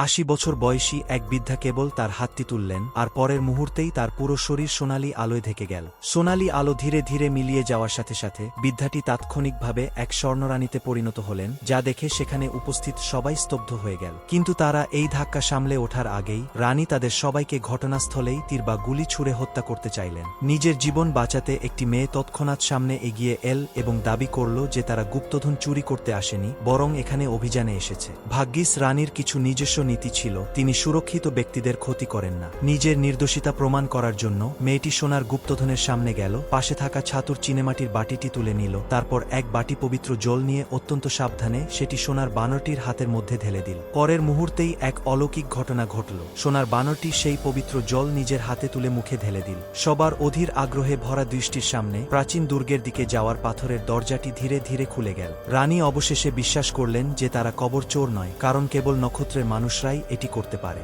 80 বছর বয়সী এক বৃদ্ধা কেবল তার হাতটি তুললেন, আর পরের মুহূর্তেই তার পুরো শরীর সোনালি আলোয় ঢেকে গেল। সোনালি আলো ধীরে ধীরে মিলিয়ে যাওয়ার সাথে সাথে বৃদ্ধাটি তাৎক্ষণিকভাবে এক স্বর্ণরানীতে পরিণত হলেন, যা দেখে সেখানে উপস্থিত সবাই স্তব্ধ হয়ে গেল। কিন্তু তারা এই ধাক্কা সামলে ওঠার আগেই রানী তাদের সবাইকে ঘটনাস্থলেই তীর বা গুলি ছুড়ে হত্যা করতে চাইলেন। নিজের জীবন বাঁচাতে একটি মেয়ে তৎক্ষণাৎ সামনে এগিয়ে এল এবং দাবি করল যে তারা গুপ্তধন চুরি করতে আসেনি, বরং এখানে অভিযানে এসেছে। ভাগ্যিস রানীর কিছু নিজস্ব নীতি ছিল, তিনি সুরক্ষিত ব্যক্তিদের ক্ষতি করেন না। নিজের নির্দোষিতা প্রমাণ করার জন্য মেয়েটি সোনার গুপ্তধনের সামনে গেল, পাশে থাকা ছাতুর চিনেমাটির বাটিটি তুলে নিল, তারপর এক বাটি পবিত্র জল নিয়ে অত্যন্ত সাবধানে সেটি সোনার বানরটির হাতের মধ্যে ঢেলে দিল। পরের মুহূর্তেই এক অলৌকিক ঘটনা ঘটল। সোনার বানরটি সেই পবিত্র জল নিজের হাতে তুলে মুখে ঢেলে দিল। সবার অধীর আগ্রহে ভরা দৃষ্টির সামনে প্রাচীন দুর্গের দিকে যাওয়ার পাথরের দরজাটি ধীরে ধীরে খুলে গেল। রানী অবশেষে বিশ্বাস করলেন যে তারা কবর চোর নয়, কারণ কেবল নক্ষত্রের মানুষরাই এটি করতে পারে।